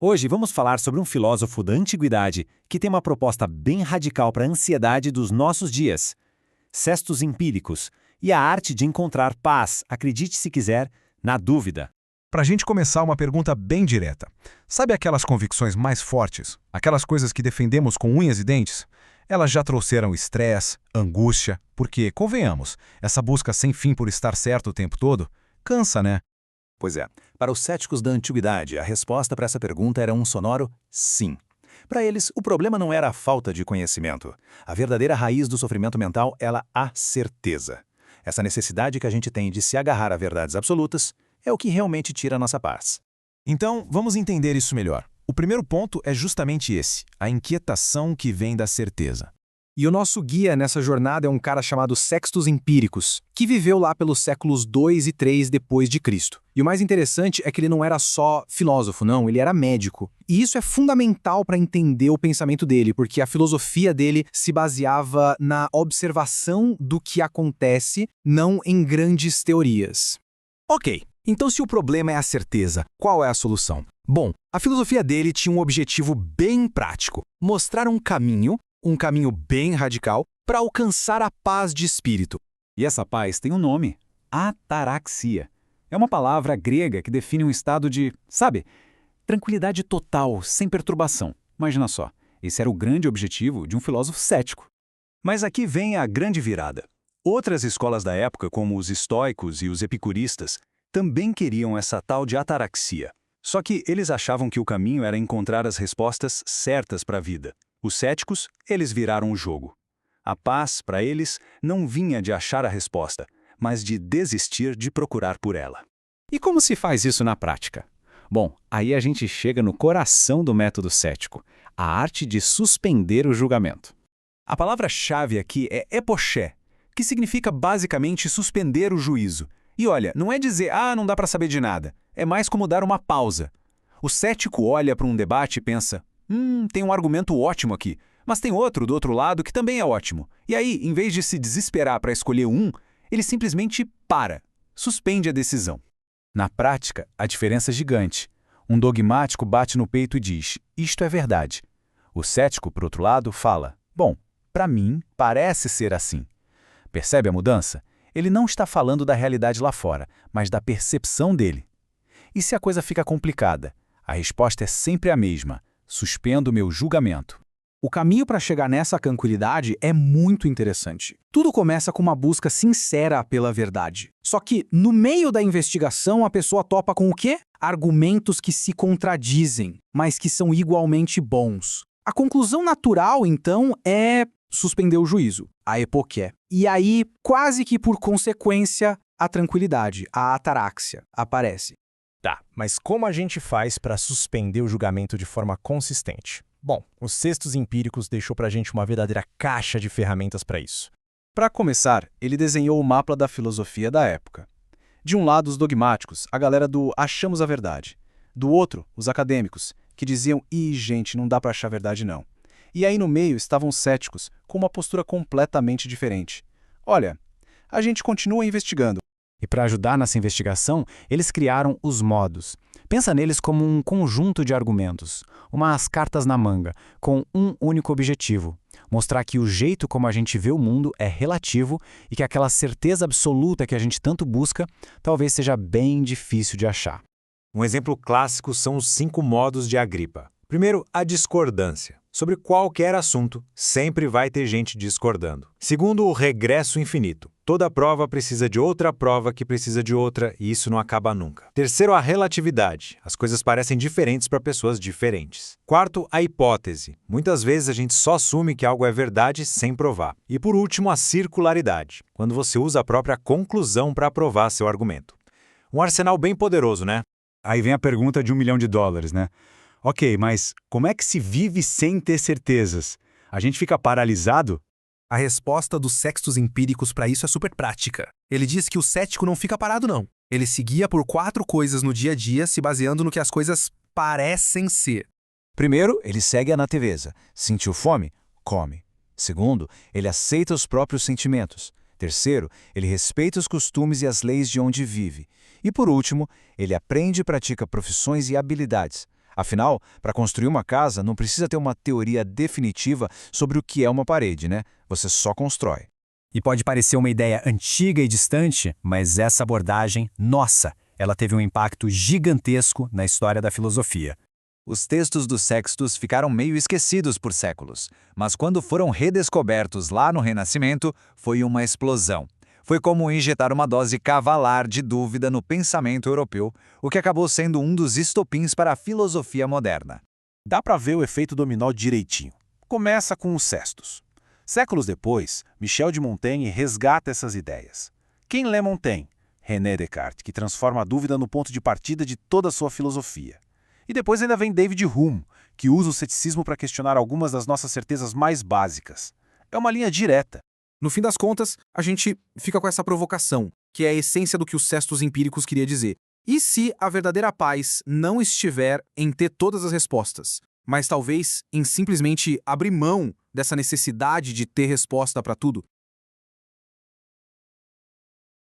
Hoje vamos falar sobre um filósofo da antiguidade que tem uma proposta bem radical para a ansiedade dos nossos dias. Cestos empíricos e a arte de encontrar paz, acredite se quiser, na dúvida. Para a gente começar, uma pergunta bem direta. Sabe aquelas convicções mais fortes? Aquelas coisas que defendemos com unhas e dentes? Elas já trouxeram estresse, angústia, porque, convenhamos, essa busca sem fim por estar certo o tempo todo, cansa, né? Pois é, para os céticos da antiguidade, a resposta para essa pergunta era um sonoro sim. Para eles, o problema não era a falta de conhecimento. A verdadeira raiz do sofrimento mental era a certeza. Essa necessidade que a gente tem de se agarrar a verdades absolutas é o que realmente tira a nossa paz. Então, vamos entender isso melhor. O primeiro ponto é justamente esse, a inquietação que vem da certeza. E o nosso guia nessa jornada é um cara chamado Sextus Empíricos, que viveu lá pelos séculos 2 e 3 depois de Cristo. E o mais interessante é que ele não era só filósofo, não, ele era médico. E isso é fundamental para entender o pensamento dele, porque a filosofia dele se baseava na observação do que acontece, não em grandes teorias. Ok, então se o problema é a certeza, qual é a solução? Bom, a filosofia dele tinha um objetivo bem prático: mostrar um caminho bem radical, para alcançar a paz de espírito. E essa paz tem um nome: ataraxia. É uma palavra grega que define um estado de, tranquilidade total, sem perturbação. Imagina só, esse era o grande objetivo de um filósofo cético. Mas aqui vem a grande virada. Outras escolas da época, como os estoicos e os epicuristas, também queriam essa tal de ataraxia. Só que eles achavam que o caminho era encontrar as respostas certas para a vida. Os céticos, eles viraram o jogo. A paz, para eles, não vinha de achar a resposta, mas de desistir de procurar por ela. E como se faz isso na prática? Bom, aí a gente chega no coração do método cético, a arte de suspender o julgamento. A palavra-chave aqui é epoché, que significa basicamente suspender o juízo. E olha, não é dizer, não dá para saber de nada. É mais como dar uma pausa. O cético olha para um debate e pensa, tem um argumento ótimo aqui, mas tem outro do outro lado que também é ótimo. E aí, em vez de se desesperar para escolher um, ele simplesmente suspende a decisão. Na prática, a diferença é gigante. Um dogmático bate no peito e diz, isto é verdade. O cético, por outro lado, fala, bom, para mim, parece ser assim. Percebe a mudança? Ele não está falando da realidade lá fora, mas da percepção dele. E se a coisa fica complicada? A resposta é sempre a mesma: suspendo meu julgamento. O caminho para chegar nessa tranquilidade é muito interessante. Tudo começa com uma busca sincera pela verdade. Só que, no meio da investigação, a pessoa topa com o quê? Argumentos que se contradizem, mas que são igualmente bons. A conclusão natural, então, é suspender o juízo, a epoché. E aí, quase que por consequência, a tranquilidade, a ataraxia, aparece. Tá, mas como a gente faz para suspender o julgamento de forma consistente? Bom, os Cestos Empíricos deixou pra gente uma verdadeira caixa de ferramentas para isso. Para começar, ele desenhou o mapa da filosofia da época. De um lado, os dogmáticos, a galera do achamos a verdade. Do outro, os acadêmicos, que diziam, gente, não dá para achar verdade não. E aí no meio estavam os céticos, com uma postura completamente diferente. Olha, a gente continua investigando. E para ajudar nessa investigação, eles criaram os modos. Pensa neles como um conjunto de argumentos, umas cartas na manga, com um único objetivo: mostrar que o jeito como a gente vê o mundo é relativo e que aquela certeza absoluta que a gente tanto busca talvez seja bem difícil de achar. Um exemplo clássico são os 5 modos de Agripa. Primeiro, a discordância. Sobre qualquer assunto, sempre vai ter gente discordando. Segundo, o regresso infinito. Toda prova precisa de outra prova que precisa de outra, e isso não acaba nunca. Terceiro, a relatividade. As coisas parecem diferentes para pessoas diferentes. Quarto, a hipótese. Muitas vezes a gente só assume que algo é verdade sem provar. E por último, a circularidade, quando você usa a própria conclusão para provar seu argumento. Um arsenal bem poderoso, né? Aí vem a pergunta de $1 milhão, né? Ok, mas como é que se vive sem ter certezas? A gente fica paralisado? A resposta dos Sextos Empíricos para isso é super prática. Ele diz que o cético não fica parado, não. Ele se guia por 4 coisas no dia a dia, se baseando no que as coisas parecem ser. Primeiro, ele segue a natureza. Sentiu fome? Come. Segundo, ele aceita os próprios sentimentos. Terceiro, ele respeita os costumes e as leis de onde vive. E por último, ele aprende e pratica profissões e habilidades. Afinal, para construir uma casa, não precisa ter uma teoria definitiva sobre o que é uma parede, né? Você só constrói. E pode parecer uma ideia antiga e distante, mas essa abordagem, nossa, ela teve um impacto gigantesco na história da filosofia. Os textos dos Sextus ficaram meio esquecidos por séculos, mas quando foram redescobertos lá no Renascimento, foi uma explosão. Foi como injetar uma dose cavalar de dúvida no pensamento europeu, o que acabou sendo um dos estopins para a filosofia moderna. Dá para ver o efeito dominó direitinho. Começa com os Sextus. Séculos depois, Michel de Montaigne resgata essas ideias. Quem lê Montaigne? René Descartes, que transforma a dúvida no ponto de partida de toda a sua filosofia. E depois ainda vem David Hume, que usa o ceticismo para questionar algumas das nossas certezas mais básicas. É uma linha direta. No fim das contas, a gente fica com essa provocação, que é a essência do que os Sextus Empíricos queria dizer. E se a verdadeira paz não estiver em ter todas as respostas, mas talvez em simplesmente abrir mão dessa necessidade de ter resposta para tudo?